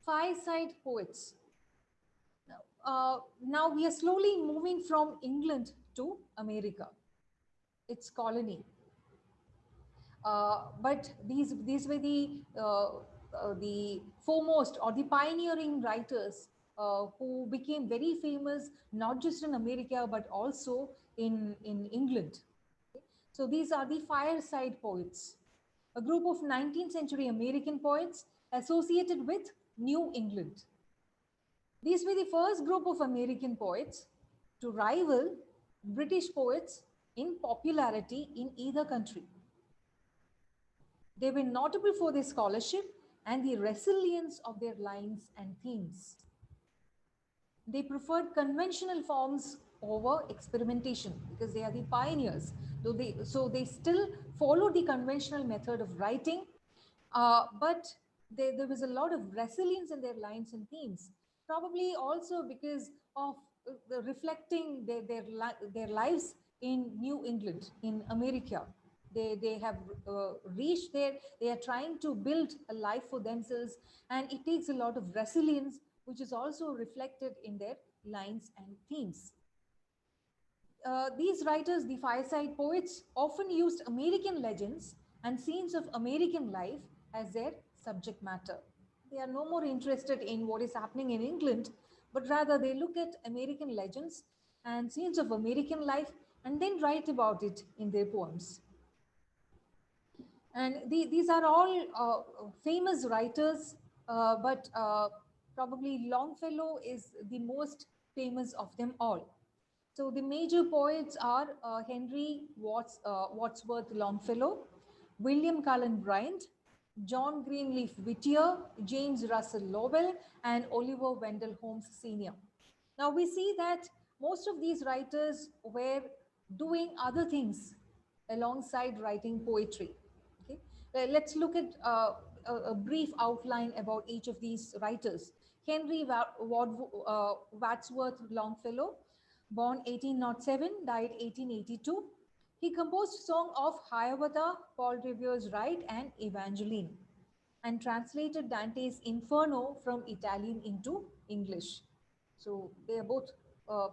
Fireside Poets. Now we are slowly moving from England to America, its colony. But these were the foremost or the pioneering writers who became very famous not just in America but also in England. So these are the Fireside Poets, a group of 19th century American poets associated with New England. These were the first group of American poets to rival British poets in popularity in either country. They were notable for their scholarship and the resilience of their lines and themes. They preferred conventional forms over experimentation because they are the pioneers. So they still follow the conventional method of writing, but there was a lot of resilience in their lines and themes, probably also because of reflecting their lives in New England, in America. They have reached there, they are trying to build a life for themselves, and it takes a lot of resilience, which is also reflected in their lines and themes. These writers, the Fireside Poets, often used American legends and scenes of American life as their subject matter. They are no more interested in what is happening in England, but rather they look at American legends and scenes of American life and then write about it in their poems. And these are all famous writers, but probably Longfellow is the most famous of them all. So the major poets are Henry Wadsworth Longfellow, William Cullen Bryant, John Greenleaf Whittier, James Russell Lowell, and Oliver Wendell Holmes Sr. Now we see that most of these writers were doing other things alongside writing poetry. Okay? Let's look at a brief outline about each of these writers. Henry Wadsworth Longfellow, born 1807, died 1882. He composed song of Hiawatha, Paul Revere's Ride, and Evangeline, and translated Dante's Inferno from Italian into English. So they are both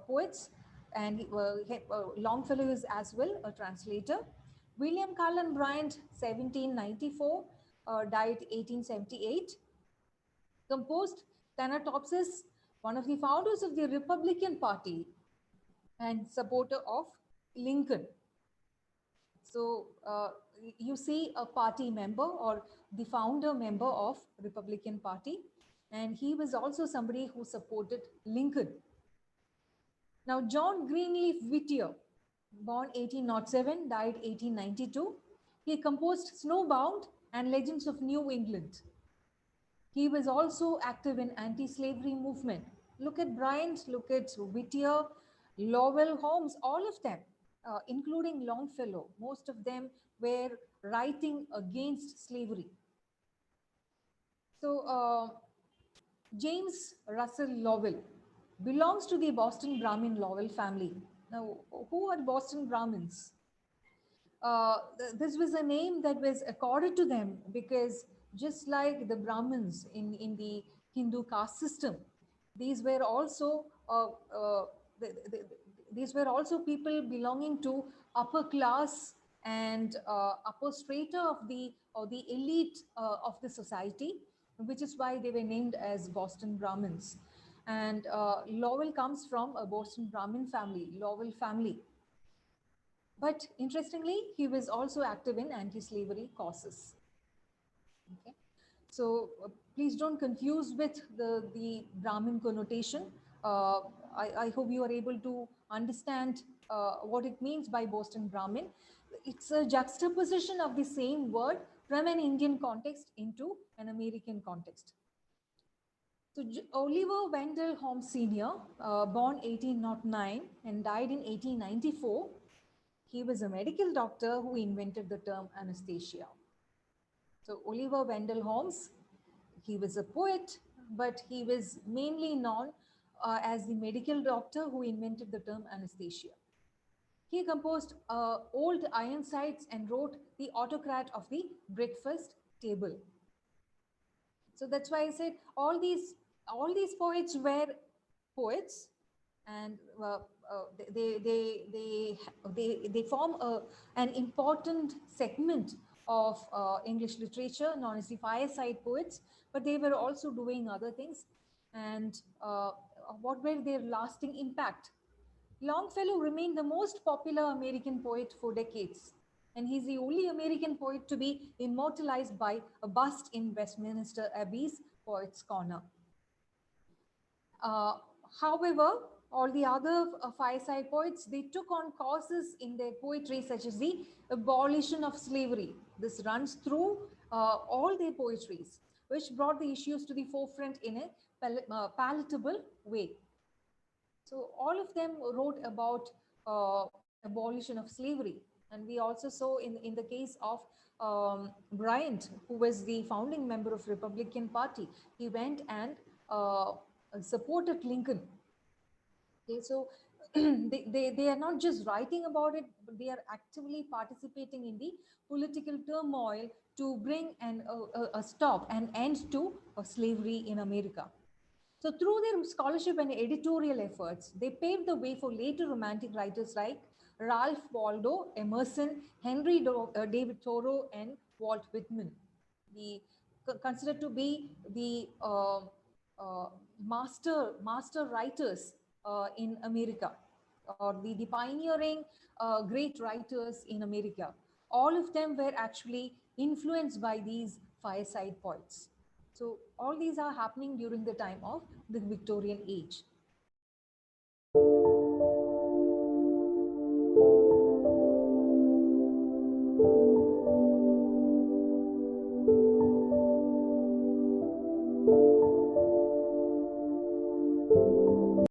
poets, and Longfellow is as well a translator. William Cullen Bryant, 1794, died 1878, composed Thanatopsis, one of the founders of the Republican Party and supporter of Lincoln. So you see a party member or the founder member of Republican Party, and he was also somebody who supported Lincoln. Now John Greenleaf Whittier, born 1807, died 1892. He composed Snowbound and Legends of New England. He was also active in anti-slavery movement. Look at Bryant, look at Whittier, Lowell, Holmes, all of them, including Longfellow. Most of them were writing against slavery. So James Russell Lowell belongs to the Boston Brahmin Lowell family. Now, who are Boston Brahmins? This was a name that was accorded to them because just like the Brahmins in the Hindu caste system, these were also these were also people belonging to upper class and upper strata of the elite of the society, which is why they were named as Boston Brahmins. And Lowell comes from a Boston Brahmin family, Lowell family. But interestingly, he was also active in anti-slavery causes. Okay. So please don't confuse with the Brahmin connotation. I hope you are able to understand what it means by Boston Brahmin. It's a juxtaposition of the same word from an Indian context into an American context. So Oliver Wendell Holmes Sr., born 1809 and died in 1894, he was a medical doctor who invented the term anesthesia. So Oliver Wendell Holmes, he was a poet, but he was mainly known as the medical doctor who invented the term anesthesia. He composed Old Ironsides and wrote The Autocrat of the Breakfast Table. So that's why I said all these poets were poets, and they form an important segment of English literature, known as the fireside poets. But they were also doing other things, and what were their lasting impact? Longfellow remained the most popular American poet for decades, and he's the only American poet to be immortalized by a bust in Westminster Abbey's Poets' Corner. Uh, However, all the other fireside poets, they took on causes in their poetry, such as the abolition of slavery. This runs through all their poetries, which brought the issues to the forefront in a palatable way. So all of them wrote about abolition of slavery. And we also saw in the case of Bryant, who was the founding member of Republican Party, he went and supported Lincoln. Okay, so they are not just writing about it, but they are actively participating in the political turmoil to bring a stop, an end to slavery in America. So through their scholarship and editorial efforts, they paved the way for later romantic writers like Ralph Waldo Emerson, David Thoreau, and Walt Whitman. The considered to be the uh, master writers in America, or the pioneering great writers in America. All of them were actually influenced by these fireside poets. So all these are happening during the time of the Victorian age.